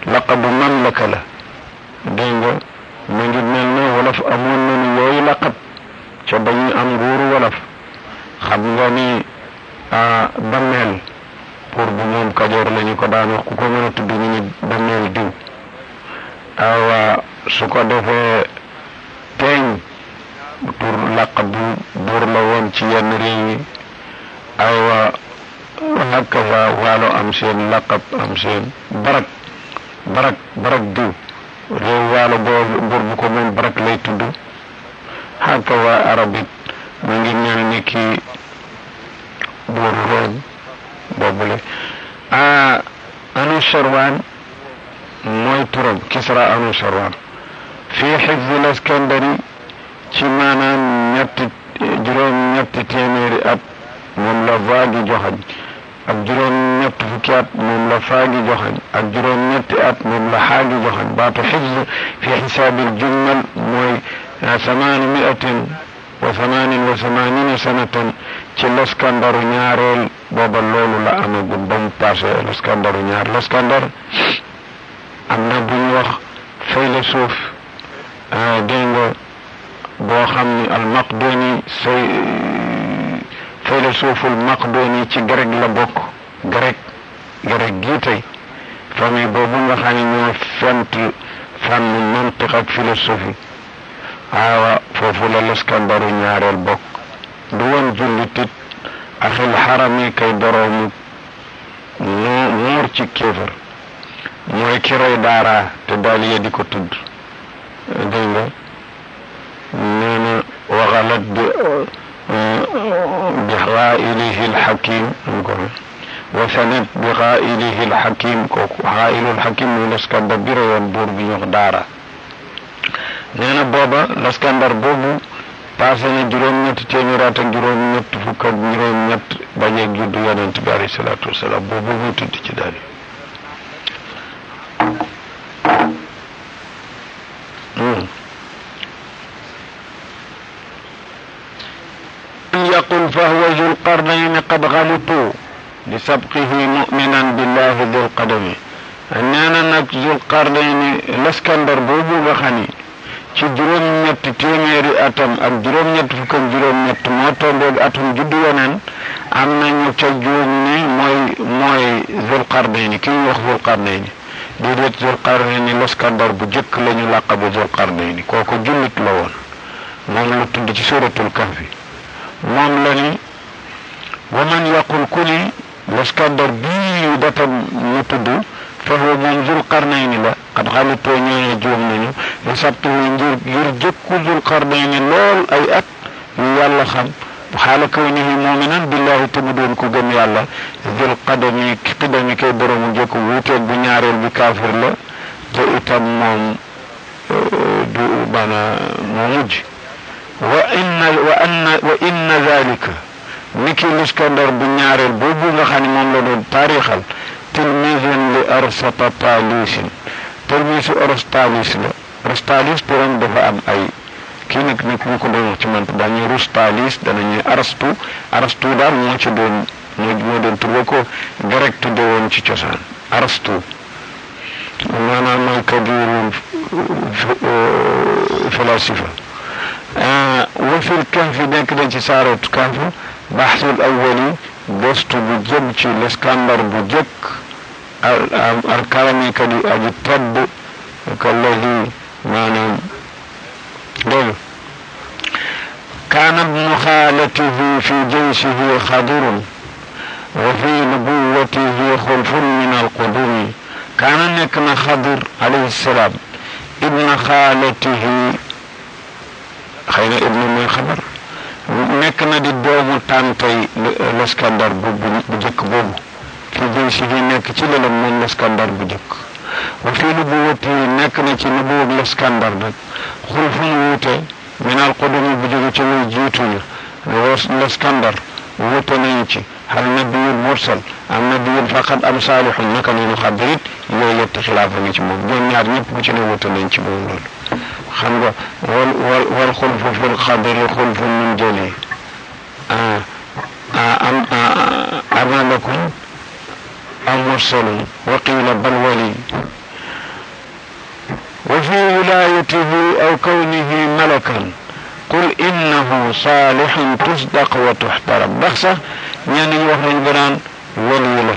laqabu mamlaka la dégg nga mu ngi mel ne wolof amoon nañu yooyu laqab ca ba ñuy am nguuru wolof xam nga ni Dameel pour bu moom Kajoor la ñu ko daan wax ku ko mën a tudd ñu ni Dameel diw awa su ko defee teeñ tur laqab bu buur la woon ci yenn réew yi aywa hakaza waalo am seen laqab am seen barak diw réew waalo buur bu ko moom barak lay tudd hakaza arabit mu ngi mel ni ki buur Room boobule Anushirwan mooy turam Kisra Anushirwan fii xifzi Laskandari ci maanaam juróom-ñetti téeméeri at moom la vaagi joxañ ak juróom-ñett fukki at moom la faagi joxañ ak juróom-ñetti at moom la xaagi joxañ baatu xifz fi xisaabil jummal mooy 888 sanatan ci Laskandaru ñaareel booba loolu la amagul ba mu passé Laskandaru ñaar Laskandar am na bu ñu wax philosophe dégg nga boo xam ni al-Maqduni philosophe al-Maqduni ci grec la bokk grec gii tey famille boobu nga xam ne ñoo fent fànn mantiq ak philosophie waaw foofu la Laskandaru ñaareel bokk du woon jullit it axil xarami kay boroomu nuur ci kéefar mooy ki roy daara te daaliya di ko tudd dégg nga nee na waxalat bi xaa'ilihi alxakim wa sanat bi xaa'ilihi alxakim kooku xaa'ilu alxakim muy Laskandar bi royoon buur bi ñu wax daara nee na booba Laskandar boobu passé na juróom-ñetti téeméer at ak juróom-ñett fukk ak juróom-ñett bañeeg juddu yonent bi alayhi salaatu wasalaam boobu muy tudd ci daal يقول فهو ذو القرنين قد غلطوا لسبقه مؤمنا بالله ذو القدم أننا نك ذو القرنين Laskandar boobu nga xam ni ci juróom-ñetti téeméeri atam ak juróom-ñett fukk ak juróom-ñett moo tombeeg atum juddu yeneen am nañu ca juum ni mooy Zulqarnayni ki ñu wax Zulqarnayni déedéet Zulqarnayni Laskandar bu jëkk la ñu laqabu Zulqarnayni kooku jullit la woon moom la tudd ci suratul kahfi moom la ni wa man yaqul ku ni Laskandar bii datam mu tudd فهو من ذو القرنين لا قد غلطوا ñoo juum nañu li sabtu ngir jëkku ذو القرنين lool ay at yu yàlla xam xaala kawnihi mu'minan billahi te mu doon ko gëm yàlla ذو القدم kay boromu jëkku wuuteeg bu ñaareel bi kaafir la te itam moom du bana moo mujj wa inna dhalika niki Laskandar bu ñaareel boobu nga xam ne moom la doon taarixal tilmiizun li Aristotaalis tilmiisu Aristoteles turam dafa am ay kii nag ni ku ko doon wax ci man dañuy Aristoteles danañuy Arastu daal moo ci doon moo doon tur ko grec tudde woon ci cosaan Arastu maanaam mooy kabirul falasifa wa fil kahfi nekk dañ ci saaratu kahf baxsul awwali gëstu bu jëm ci Laskandar bu jëkk alkalami kadi aji tedd kallazi maanaam dégg kaana ibnu xaalatihi fi jaysihi xadirun wa fi nubuwatihi xulfun min alqudumi kaana nekk na Xadir alayhi salaam ibna xaalatihi xëy na ibnu mooy xabar nekk na di doomu tàntay Laskandar bu jëkk boobu fi jëy si fi nekk ci lelam moom Laskandar bu jëkk wa fi nubuwati nekk na ci nubuwag Laskandar nag xulfun wuute min al qudumi bu jóge ci muy jiituñu Laskandar wuute nañ ci hal nabiyul mursal am nabiyul faqat am saalihun naka noonu Xadir it yooyu yetti xilaafa ngi ci moom ñoom ñaar ñëpp ku ci ne wuute nañ ci moom loolu xam nga wal xulfu fil Xadiri xulfun min jëli am lakum am mursalun wa qiila bal wali saalihun tusdaq wa tuxtaram ndax sax ñenn ñi wax nañ banaan waliyu la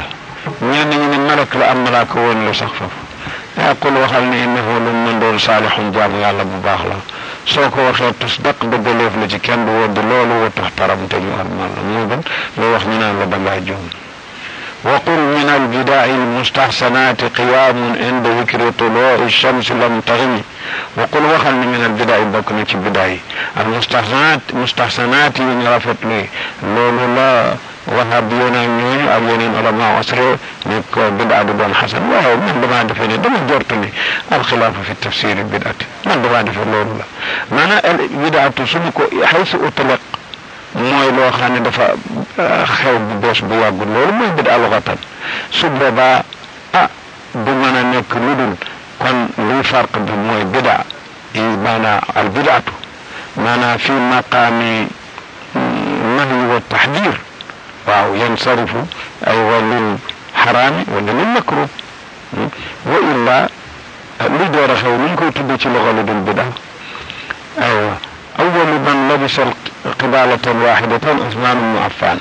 ñenn ñi ne malak la am malaaka woon la sax foofu yaqul waxal ne innahu lu mën doon saalihun jaamu yàlla bu baax la soo ko waxee tusdaq dëggaleef la ci kenn du woddi loolu wa tuxtaram te ñu armal la moo gën loo wax ñu naan la dangaa juum وقل من البدع المستحسنات قيام عند ذكر طلوع الشمس لم تغم وقل وخل من البدع بكنا في بدع المستحسنات ينرفت لي لولو لا وهابيونا نيو ابيونين علماء عصره نيكو بدع بدون حسن وهو من دما دفني دما جورتني الخلاف في التفسير البدعة من دما دفن لولو لا معنى البدعة سمكو حيث اطلق mooy loo xam ne dafa xew bu bees bu yàggul loolu mooy bid'a lughatan su boobaa du mën a nekk lu dul kon luy farq bi mooy bid'a yi maanaa al bid'atu maanaa fi maqaami nahyi wa tahdir waaw yansarifu ay wa lil xaraami wala lil makruh wa illa lu door a xew lu ñu koy tudd ci loxo lu dul bid'a aywa أول من لبس قبالة واحدة عثمان بن عفان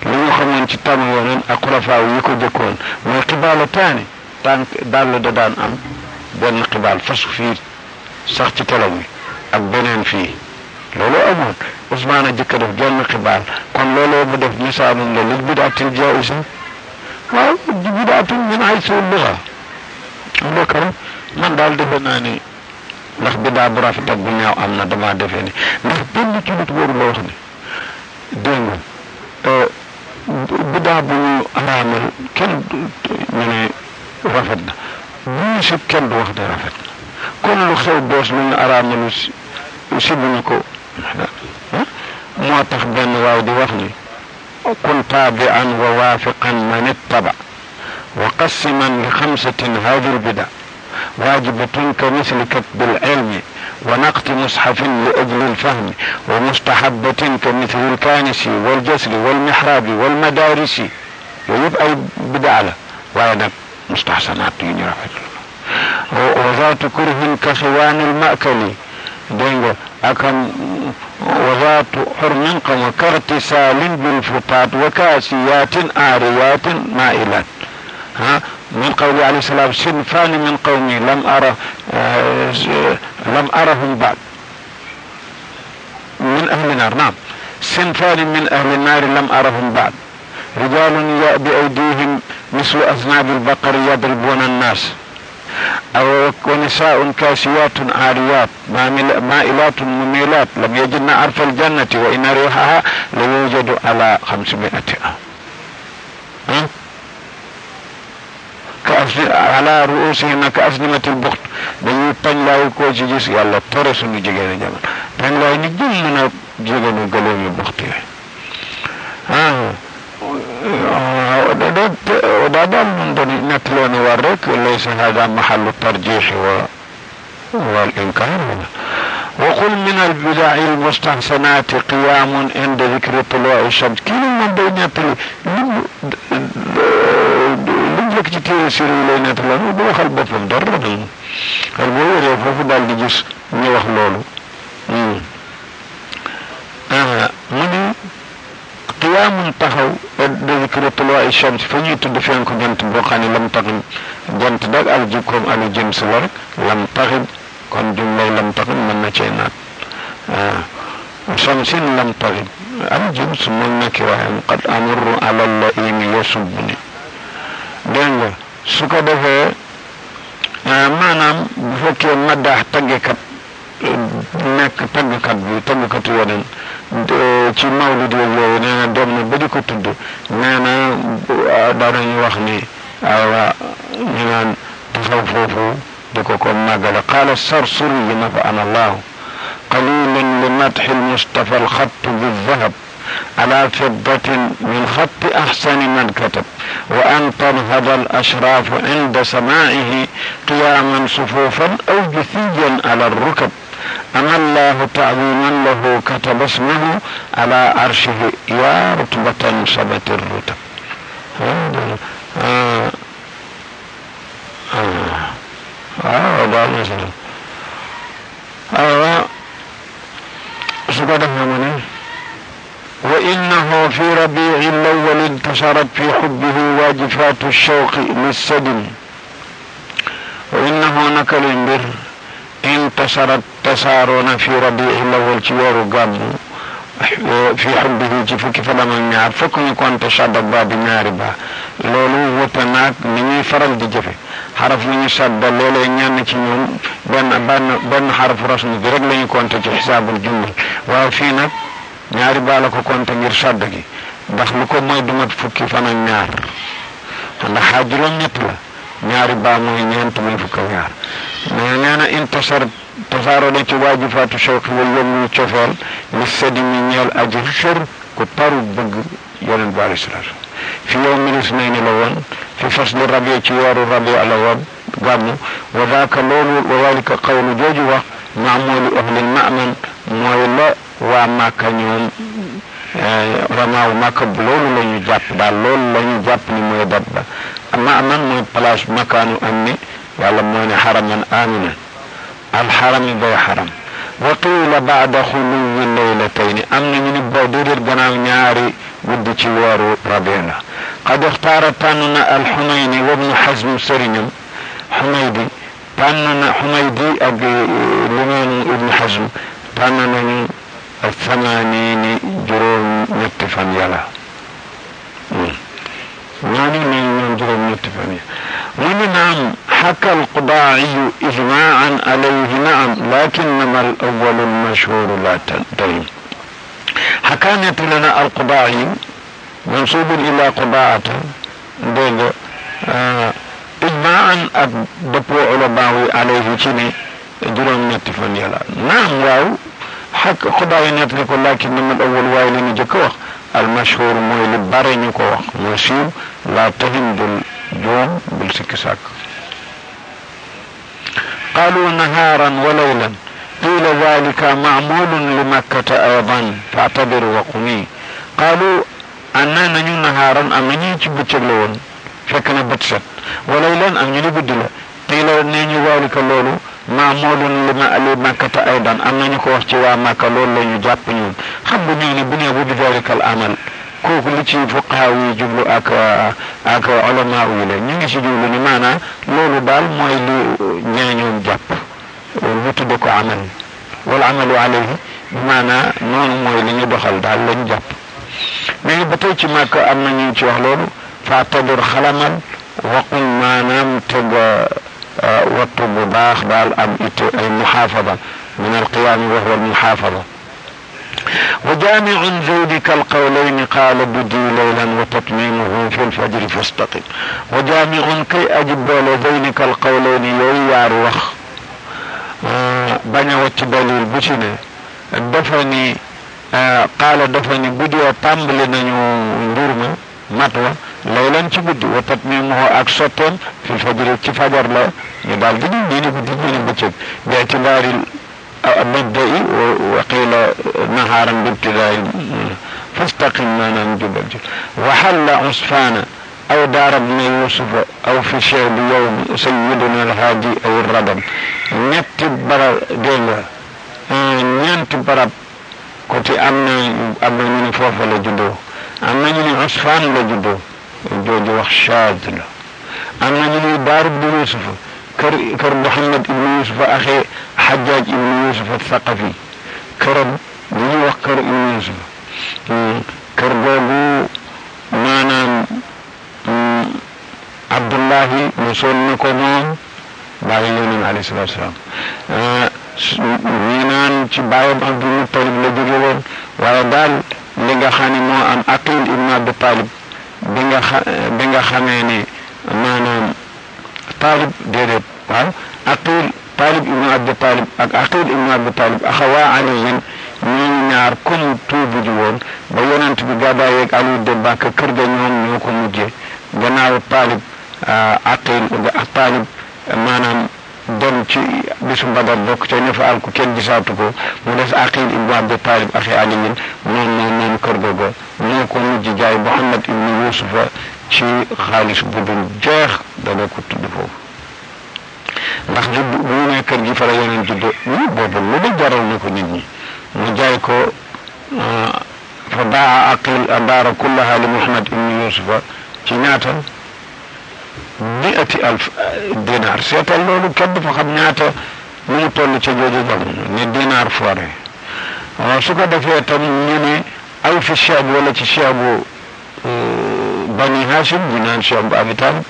li ñu xamoon ci tàmm yooneen ak xulafaaw yi ko jëkkoon mooy xibaala taani tànk dàll da daan am benn xibaal fasu fii sax ci telaw bi ak beneen fii loolu amoon Usmaan a jëkk def genn xibaal kon looloo mu def misaanum la lil bidaatil jaa'isa waaw bidaatul min haysu luga ndokar man daal defe naa ni ndax bidaa bu rafet ak bu ñaaw am na dama defee ni ndax benn ci nit waru la wax ni dégg nga bidaa bu ñu araamal kenn ñu ne rafet na bu ñu sib kenn du wax ne rafet na kon lu xew boos lu ñu araamalu sibuñu ko moo tax benn waaw di wax ni kun taabi'an wa waafiqan man ittaba wa qassiman li xamsatin haadihi lbida واجبة كمثل كتب العلم ونقط مصحف لأجل الفهم ومستحبة كمثل الكانس والجسر والمحراب والمدارس ويبقى بدعة وأنا مستحسنات ينرفض وذات كره كخوان المأكل دينغو أكم وذات حرم كارتسال بالفطات وكاسيات آريات مائلات من قول عليه السلام صنفان من قومي لم أرهم بعد من أهل النار نعم صنفان من أهل النار لم أرهم بعد رجال بأيديهم مثل أذناب البقر يضربون الناس ونساء كاسيات عاريات مائلات مميلات لم يجدن عرف الجنة وإن ريحها ليوجد على 500 على رؤوسهم كأسنمة البخت dañuy tañ laay koo ci gis yàlla tere suñu jigéen jamono tañ laay ni jëm mën a jigéenu gëléem yu buxt yi daa daal mun doon nettali ni war rek laysa hada mahallu tarjih wal inkar وقل من البدع المستحسنات قيام عند ذكر طلوع الشمس كل من بيناتي لك ci téere siri lay nettali bu waxal boppam dara xel boo wéree foofu daal di gis ñu wax loolu mu ni qiyaamun taxaw de zikri tuluu'i shams fa ñuy tudd fenku jant boo xam ne lam taxib jant dag al jikkoom alu jins la rek lam taxib kon jumlay lam taxib mën na cee naat shamsin lam taxib al jins mun na ki waxee qad amurru ala allaimi yasubni dégg nga su ko defee maanaam bu fekkee maddaax taggekat nekk taggkat bi taggkatu yeneen ci mawlid yooyu nee na dem na ba di ko tudd nee na daanañu wax ni aywa ñu naan taxaw foofu di ko màggale qaala sarsuri yi nafa'ana allahu qalilan li madxi almustafa alxattu bildahab على فضة من خط أحسن من كتب وأن تنهض الأشراف عند سماعه قياما صفوفا أو جثيا على الركب أما الله تعظيما له كتب اسمه على عرشه يا رتبة سبت الرتب مثلا سبحانه وفي ربيع الأول انتشرت في حبه واجفات الشوق للسدم وإنه نكل بر انتشرت تسارون في ربيع الأول شوار قام في حبه جفك فلما ñaar fokk ñu konte sadda ba bi ñaari ba loolu wote naag ni ñuy faral di jëfe xaraf ñu sadda léeg-léeg ñenn ci ñoom benn xarafu rasmi bi rek la ñu konte ci xisaabul jumla waaye fii nag ñaari ba la ko konte ngir sadda gi ndax lu ko mooy du mat fukki fan ak ñaar ndax xaaj juróom-ñett la ñaari ba mooy ñeent muy fukk ak ñaar mais nee na intasar tasaaroo na ci waajifaatu shawqi wal yomb cofeel li sedi mi ñeel aji xër ku taru bëgg yonent bi alayhi salaatu fi yawmil isnayni la woon fi fasli rabi ci weeru rabi la woon gàmmu wa daaka loolu wa walika qawlu jooju wax maamoolu ahlil ma'man mooy la waa Màkka ñoom ramaaw Màkka loolu la ñu jàpp daal loolu la ñu jàpp ni mooy dat ba ma'man mooy place makaanu am ni yàlla moo ne xaraman aminan alxarami bay xaram wa qiila baada xuluwi leylatayn am na ñu ni boo déedéet gannaaw ñaari guddi ci weeru rabi la qad ixtaara tànn na alxumayni wa ibnu xasm sëriñam xumaydi tànn na xumaydi ak limaanu ibnu xasm tànn nañu thamaaniini juróom ñetti fan yàlla ñooñu nañ ñoom juróom ñetti fan ya من نعم حكى القضاعي إجماعا عليه نعم لكنما الأول المشهور لا تنتهي حكانت لنا القضاعي منصوب إلى قضاعة إجماعا أدبو علماوي عليه تني جرم نتفن يلا نعم واو حكى قضاعي نتلك لكنما الأول وايلين جكوخ المشهور مويل بارين كوخ موسيو لا تهندل جون بالسكساك قالوا نهارا وليلا قيل ذلك معمول لمكة أيضا فاعتبروا وقمي قالوا أننا نهارا أمني بتشلون فكنا بتشت وليلا أمني بدلا قيل نيني ذلك لولو معمول لمكة أيضا أمني كوحتوا مكة لولو يجابنون خبني بني بذلك الأمل kooku li ci fuqahaa yi jublu ak ulamaa yi la ñu ngi si jublu ni maanaam loolu daal mooy li ñaañoom jàpp ñu tudde ko amal wala amalu alayhi bi maanaam noonu mooy li ñu doxal daal lañ jàpp mais ba tey ci màkk am na ñu ci wax loolu fa'tabir xalamal waqum maanaam teg wattu bu baax daal am it ay muhaafada min alqiyaami wa huwa almuhaafada وجامع ذلك القولين قال بدي ليلا وتتميمه في الفجر فاستقم وجامع كي أجب ذلك القولين يويار وخ بني وتبالي البشنة دفني قال دفني بدي وطنبل نجرم مطوى ليلا تبدي وتتميمه أكسطن في الفجر تفجر لا يدال دي بدي بشب باعتبار مبدئي وقيل نهارا بابتداء فاستقم ما ننجب وحل عصفان أو دار ابن يوسف أو في شعب يوم سيدنا الهادي أو الردم نتب برا ديلا نتب برا كنت أمنا من فوفا لجدو أمنا من عصفان لجدو جوجو وخشاد له أمنا من دار ابن يوسف كر محمد ابن يوسف أخي حجاج ابن يوسف الثقفي كرم لي وكر ابن يوسف كربوغو مانام عبد الله مسلمكو موم باي يونس عليه الصلاه والسلام نينان ci bayam Abdul Muttalib la jóge woon waaye daal li nga xam ne moo am Aqil ibn Abi Talib bi nga xamee ne maanaam Talib déedéet waaw Aqil Talib ibn Abi Talib ak Aqil ibn Abi Talib axawaa aliyin ñooñu ñaar comme tuubu ji woon ba yonent bi gàddaay ak Ali de Bakka kër ga ñoom ñoo ko mujjee gannaaw Talib Aqil Talib maanaam dem ci bisu Badar bokk ca ña fa al ku kenn gisaatu ko mu des Aqil ibn Abi Talib axi aliyin moom kër googu moo ko mujj jaay Muhammad ibn Yusufa ci xaalis bu dul jeex dana ko tudd foofu ndax judd bu ñu ne kër gi fa la yeneen judd boobu lu de jaral na ko nit ñi mu jaay ko fa baa aqil addaara kullaha li Muhammad ibn Yusufa ci ñaata 100,000 dinar. seetal loolu kenn dafa xam ñaata nu mu toll ca jooju jamono ni dinar foore su ko defee tam ñu ne aw fi cheab wala ci cheabu bani Hashim ñu naan cheab bu Abi Talib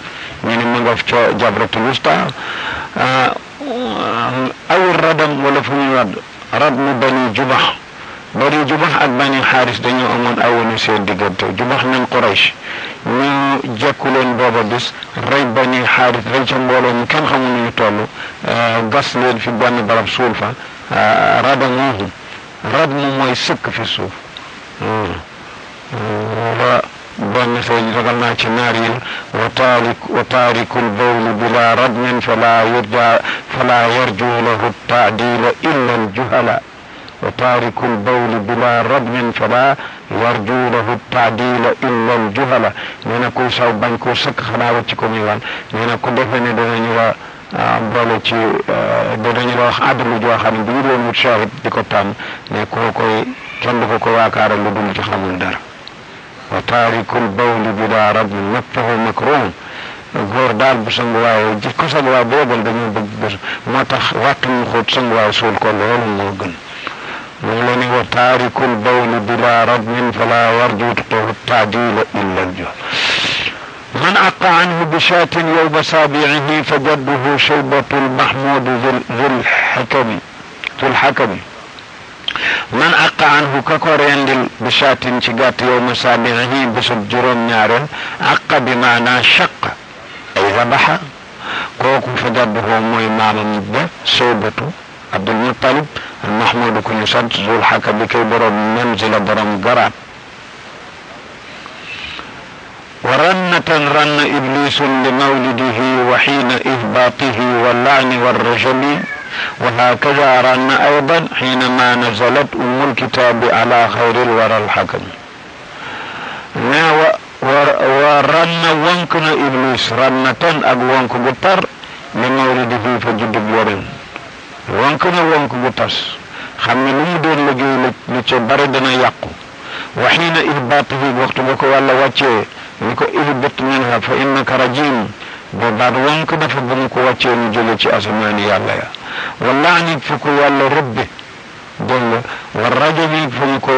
ñu ne ma nga ca jabratul wusta aw radam wala fu ñuy wadd rad mu bani Jubax ak bani Xaaris dañoo amoon awoonu seen diggante Jubax nañ Quraysh ñu jekku leen booba bis rey bani Xaaris rey ca mbooloo mu kenn xamul nu ñu toll gas leen fi benn barab suul fa radamuhum rad mu mooy sëkk fi suuf benn say ragal naa ci naar yi wa taarikul bawli bila radmin fala yarju lahu taadila illa aljuhala wa taarikul bawli bila radmin fala yarju lahu taadila illa aljuhala nee na kuy saw bañ koo sëkk xanaa wacc ko muy wan nee na ku defe ne danañu la boole ci danañu la wax adlu joo xam ne bu ñu doon wut shahid di ko tànn ne koo koy kenn du ko yaakaaral lu dul ci xamul dara wa taarikul bawli bila radmin naffahu makruh góor daal bu sanguwaay ji ko sanguwaay bu yebal dañoo bëgg bés moo tax waxtu mu xóot sanguwaay suul ko loolu moo gën moom la ni wa taarikul bawli bila radmin fala yarju taadila illa aljuhl man aqa anhu bi shaatin yawma saabi'ihi fa jadduhu shaybatu lmahmud dhul hakami man aqa anhu ka ko rendil bi shaatin ci gàtt yawma saabi'ihi bésub juróom-ñaareel aqa bi maanaa shaq ay zabaxa kooku fa jadduhu mooy maamam ba shaybatu Abdul Muttalib al-Mahmud ku ñu sant Zul Hakam bi kay borom manzila borom garaat wa rannatan ranna iblisun li mawlidihi wa xiina ihbaatihi wa laani wa rajami wa hakaza ranna aydan xiinama nazalat ummul kitaabi ala xayril waral hakam ne wa ranna wonk na iblis rannatan ak wonk gu tar li mawlidihi fa juddub yoren wonk na wonk bu tas xam ne lu mu doon liggéey lu ca bari dana yàqu wa xiina ihbaatihi waxtu ba ko wàlla wàccee ni ko ihbit minha fa innaka rajim boobaat wonk dafa ba mu ko wàccee mu jóge ci asamaani yàlla ya wallaani fu ko yàlla rëbbe dégg nga wa rajami fu mu ko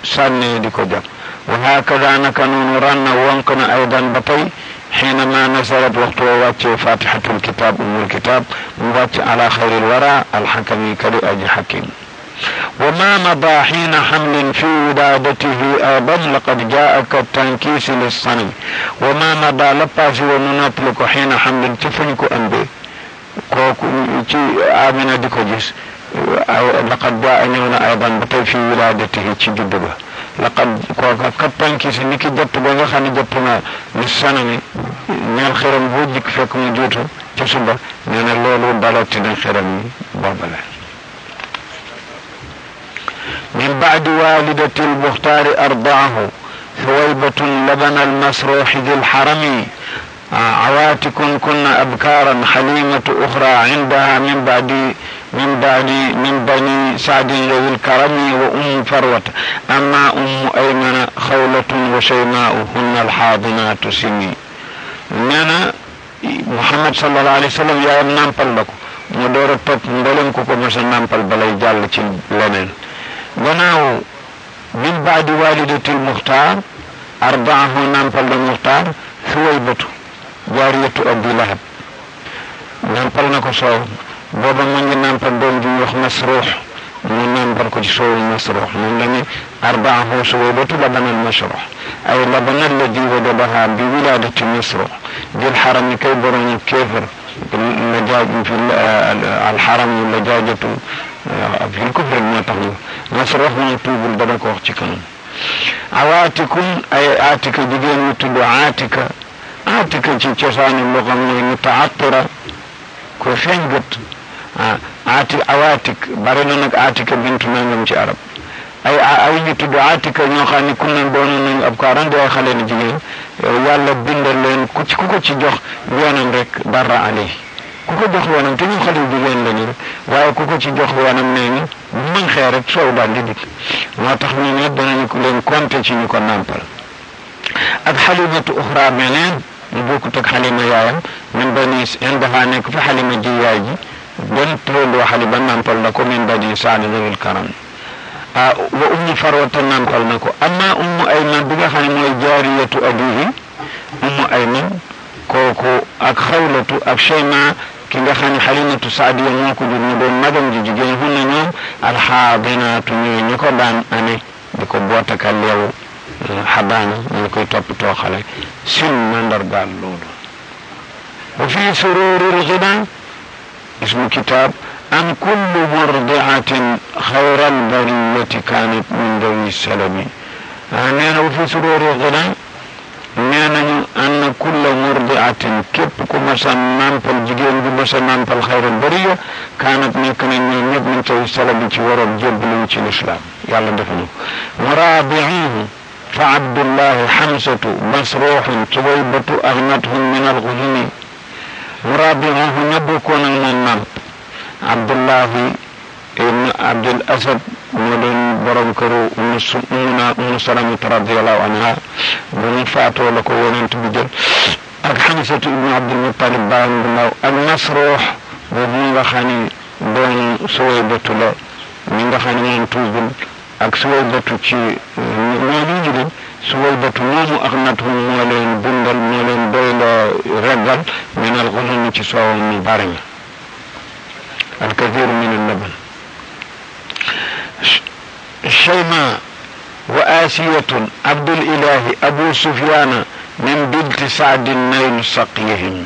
sànnee di ko jàpp wa hakada naka noonu ranna wonk na aydan ba tey حينما نزلت وقت واتي فاتحة الكتاب أم الكتاب مواتي على خير الورى الحكم كرئج حكيم وما مضى حين حمل في ولادته أيضا لقد جاءك التنكيس للصنم وما مضى لباسي وننطلق حين حمل تفنك أنبي كوكو آمنة ديكوجيس لقد جاءني أيضا بطي في ولادته تجدبه laqad kooka kattan ki si ni ki jot ba nga xam ne jot na li sanami ñeel xeram boo jikk fekk mu juutu ca suba nee na loolu dalati na xeram yi boobale min baadi walidati lmuxtaari ardaahu ثويبة لبن المسروح ذي الحرم عواتك كن أبكارا حليمة أخرى عندها من بني سعد ذوي الكرم وأم فروة أما أم أيمن خولة وشيماء هن الحاضنات سني نانا محمد صلى الله عليه وسلم يا نامبل لكو مدور التوب مدولن كوكو مسا نامبل بلاي جال لنين غناو من بعد والدة المختار أرضعه نامبل المختار ثويبة جارية أبي لهب نامبل نكو صوب booba mu ngi nampal doom ji wax masruux mu nampal ko ci soowu masruux moom la ni arbaahu suwaybatu labanal masruux ay labana alladi wajadaha bi wiladati masruux dil xaram kay borom kéefar lajaaj fi alxaram lajaajatu fi lkufri moo tax masruux moom tuubul dana ko wax ci kanam awaatikum ay aatika jigéen ñu tudd aatika ci cosaani loo xam ne mutaatira ko feeñ gët awatik bari na nag atika bintu nangam ci arab ay ñu tudd atika ñoo xam ne ku ne doon nañu ab kaaran di ay xale ni jigéen yàlla bindal leen ku ko ci jox yoonam rek dara alay ku ko jox yoonam te ñu xale jigéen lañu rek waaye ku ko ci jox yoonam nee ñu bu mën xee rek soow daal di dikk moo tax ñu ne danañu ko leen compter ci ñu ko nàmpal ak xalimatu uxra meneen mu bokkut ak xalima yaayam min bani dafa nekk fa xalima ji yaay ji benn turandoo xalima nàmpal na ko min bani saadi zawil karam wa ummu farwata nàmpal na ko amma ummu ayman bi nga xam ne mooy jaariyatu abihi ummu ayman kooku ak xawlatu ak shayma ki nga xam ne xalimatu saadiya moo ko jur ñu doon magam ji jigéen hun na ñoom alxaadinaatu ñooy ñu ko daan ane di ko bootakal leewu xabaana ñu koy toppatoo xale sin mandargaal loolu wa fi sururil ghina ismu kitab an kullu murdiatin xayra albariyati kanat min dawi salabi nee na wa fi sururil ghina nee nañu ann kulla murdiatin képp ku masa nampal jigéen bu masa nampal xayral bariya kaanat nekk nañ ñoom ñëpp min tawi salabi ci waroon jébbaluñ ci lislaam yàlla def na muraabiihi fa abdullahi xamsatu masruuxun suwaybatu agnathum min alxuzumi muraabiihi ña bokkoon ak moom namp abdullahi ibn abdul asad moo doon borom këru ummu salamata radiallahu anha bu mu faatoo la ko yonent bi jël ak xamsatu ibnu abdul muttalib baayam bu ndaw ak masruux boobu mi nga xam ne doon suwaybatu la mi nga xam ne moom tuubul ak suwaybatu ci moo ñu jigéen suwaybatu moomu ak natum moo leen bundal moo leen doyloo reggal min al xusumi ci soowam mu bari mi al kathiru min al laban شيماء وآسية عبد الإله أبو سفيان من بنت سعد نيل سقيهم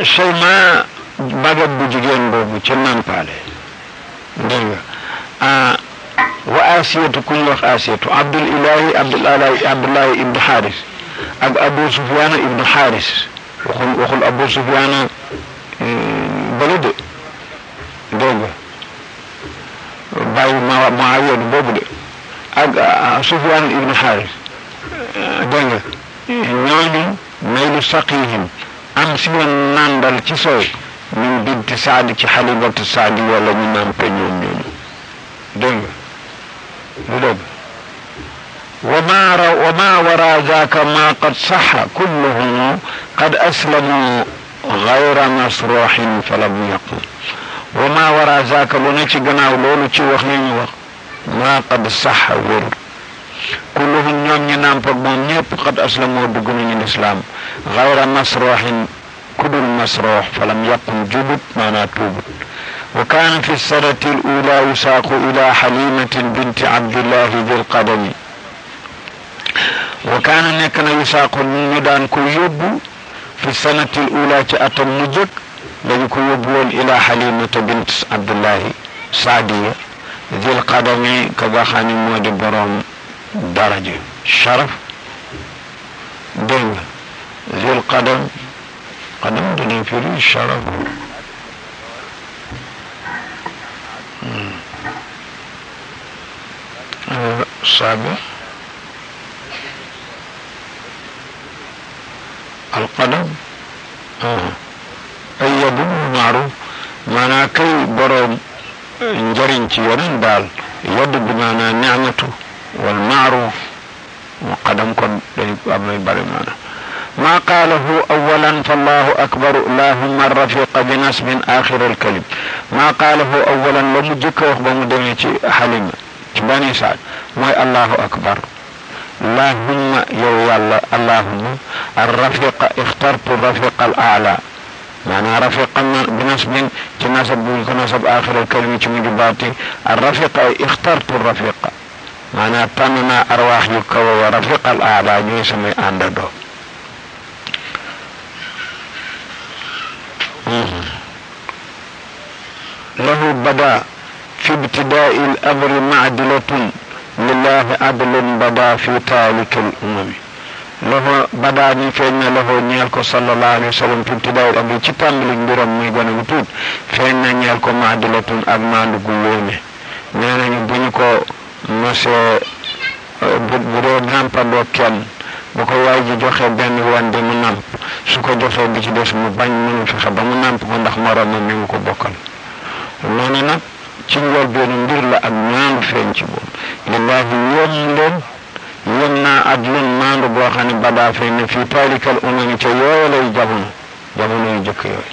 شيماء بغد بجيجين بوبو تنام بالي وآسية كل وقت آسية عبد الإله عبد الله ابن حارث أبو سفيان ابن حارث وخل أبو سفيان بلد دينغ bàyyi Muawiya boobu de ak Sufyaan ibn Xaaris dégg nga ñooñu maylu saqihim am si woon nandal ci soow min binti Saadi ci xalibatu Saadi wala ñu nampe ñoom ñooñu dégg nga lu dégg وما وراء ذاك ما قد صح كلهم قد أسلموا غير مسروح فلم يقم وما وراء ذاك lu ne ci gannaaw loolu ci wax li ñu wax ma qad sax wér kulluhum ñoom ñi nàmp ak moom ñëpp qad aslamoo dugg nañu lislaam gayra masroxin kudul masrox falam yaqum jubut maanaa tuubut wa kaana fi sanati l ula yusaaqu ila xalimatin binti abdillahi dil qadami wa kaana nekk na yusaaqu ñu daan ko yóbbu fi sanati l ula ci atam mu jëkk dañu ko yóbbu woon ila xalimata bint abdullahi saadiya dil qadami ka nga xam ne moo di boroom daraja sharaf dégg nga dil qadam dana firi sharaf saabi alqadam ayyadu maaruf maanaa kay boroom njëriñ ci yeneen daal yaddu bi maanaa nicmatu wal maaruf mu qadam kon dañ am nay bari maana ما قاله أولا فالله أكبر اللهم الرفيق بنسب آخر الكلم ما قاله أولا لمجك وخبم دميتي حليم بني سعد ما الله أكبر اللهم يا الله اللهم الرفيق اخترت الرفيق الأعلى معنى رفيق بنسب تناسب بنسب آخر الكلمة مجباتي الرفيق اخترت الرفيق معنى تننا أرواح يكوى ورفيق الأعلى يسمي أنددو له بدا في ابتداء الأمر معدلة لله عدل بدا في تالك الأمم له بدا فين له نيالكو صلى الله عليه وسلم في ابتداء الأمر كتام لنبرم ميغانا بطود فين نيالكو معدلة أغمان قلوني نانا نبنيكو مسي بدو نامبا دوكيان bu ko waay ji joxe benn wande mu namp su ko joxee bi ci des mu bañ mënu fexe ba mu namp ko ndax moroomam mi mu ko bokkal noonu nag ci njool بدا فين في تلك الأمم تيولي جبن يجكيوي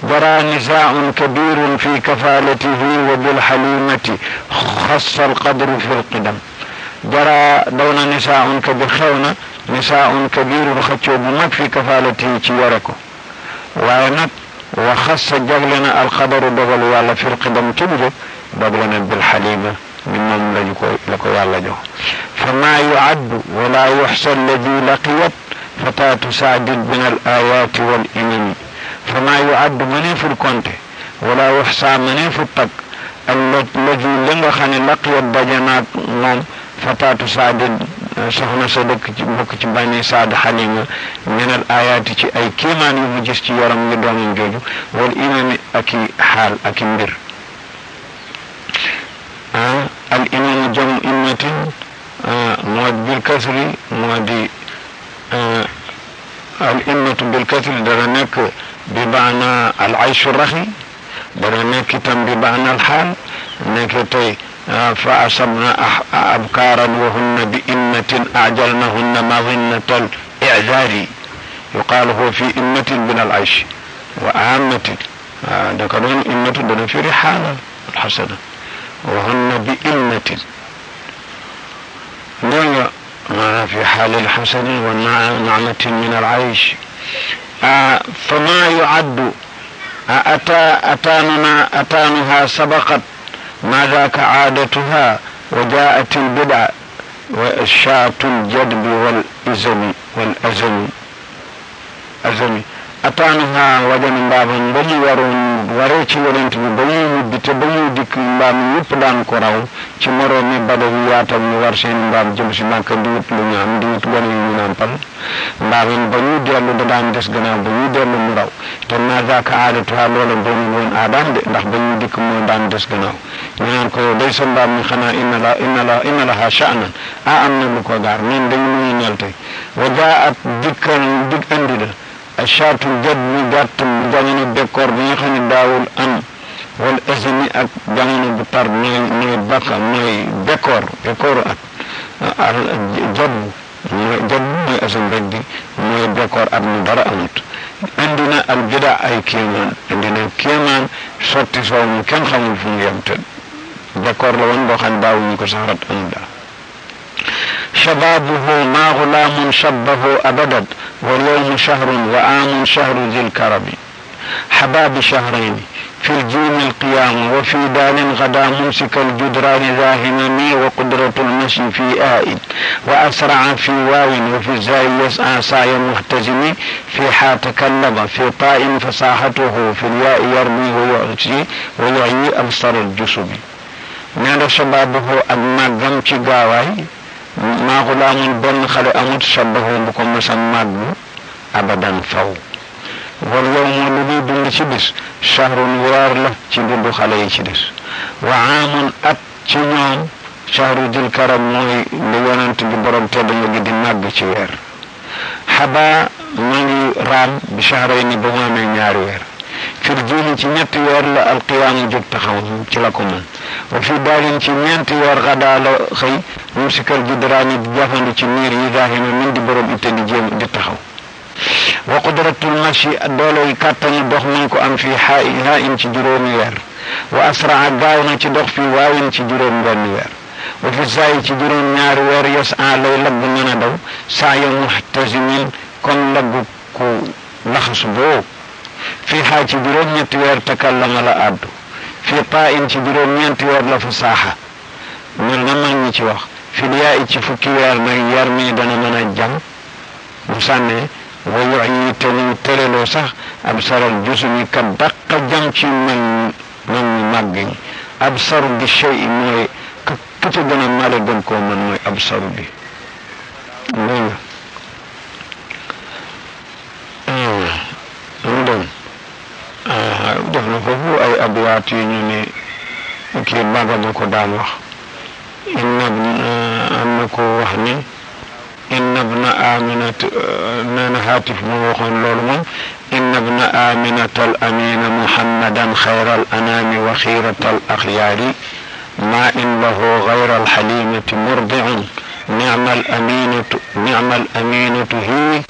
جرى نزاع كبير في كفالته وبالحليمة خص القدر في القدم جرى دون نساء كبير خيونا نساء كبير خطيو بمك في كفالته تيوركو وينك وخص جبلنا القدر دبل ولا في القدم تبجو دبلنا بالحليمة من لكو يالا جو فما يعد ولا يحصى الذي لقيت فتاة سعد من الآيات والإمم فما يعد منيف الكونت ولا يحصى منيف التك الذي لنغخن لقيت دجنات نوم فتاة سعد سخنا صدق بك بني سعد حليمة من الآيات أي كيمان يمجس يرم يدوم جوجو والإمام أكي حال أكي مبر الإمام جمع إمة مواد بالكسر مواد الإمة بالكسر درنك بمعنى العيش الرخي درنك تم بمعنى الحال نكتي فأصبنا أبكارا وهن بإمة أعجلنهن مظنة الإعذار يقال هو في إمة من العيش وأهمة ذكرون إمة دون في رحالة الحسنة وهن بإمة ما في حال الحسن ونعمة من العيش فما يعد أتانها سبقت ما ذاك عادتها وجاءت البدع والشاة الجدب والأزم أتانها وجن بابا بني وريتي ولنت بني مدت بني ديك بام يبدان كراو ci moro mi badawi yatam ñu war seen mbam jëm ci makka di wut lu ñaan di wut gone ñu nampal mbam ba ñu delu da daan des gënaaw ba ñu delu mu raw te na zaka aadatu loolu doon woon aadam de ndax ba ñu dikk mo daan des gënaaw ñu naan ko day sa mbam mi xana inna laha sha'nan am na lu ko gaar ñun dañu ñu ñal tay wa jaat dikkal dig andi da ashatu jad mi gatt jañu décor bi nga xamni daawul am wal azmi ak jamono bu tar mooy bakka mooy décor ak jab mooy azm rek di mooy décor ak mu dara amut andina al bida ay kéemaan sotti soow mu kenn xamul fu mu yem te décor la woon boo xam daawuñu ko saxarat amul dara شبابه ما غلام شبه أبدا واليوم شهر وعام شهر ذي الكرم حباب شهرين في الجيم القيام وفي دال غدا ممسك الجدران ذا هممي وقدرة المشي في آئد وأسرع في واو وفي الزاي يسعى سعي محتزم في حا تكلم في طاء فصاحته في الياء يرمي ويعي أبصر الجسم نال شبابه أما قمت قاواي ما غلام بن خلي أموت شبه بكم مسمى أبدا فو واليوم الذي دون شبس شهر وار له تبدو خلي شدس وعام أتشيون شهر ذي الكرم موي ليونان تجبرم تدن يجد ناق شوير حبا مني رام بشهرين بوامي نياروير في الجيل تنيت وار لا القيام جب تخون تلكم وفي دال تنيت وار غدا خي ممسك الجدران بجافن تنير يذاهن من دبرم إتنجيم دي تخون وقدرة المشي الدولة كاتن دوخ منكو أم في حائها إن تجرون وير وأسرع قاونا تدوخ في واو تجرون بن وير وفي الزاي تجرون نار وير يسعى لو لب من دو سعي محتزمين كن لبكو لخص بو في حاجة تجرون نتوير تكلم لأبد في طاء تجرون نتوير لفصاحة من نمان نتوخ في الياء تفكي وير يرمي دنا من الجم مساني ويعي تلو صح أبصر الجسم كدق جمشي من مغي أبصر بالشيء موي كتبنا مالك بنكو من موي أبصر به دفن فهو أي أبواتي نيني كي بابا دكو دانوخ إن أنكو وحني إن ابن آمنة نانا هاتف موخن لولمون إن ابن آمنة الأمين محمدا خير الأنام وخيرة الأخيار ما إن له غير الحليمة مرضع ni'mal aminatu hiya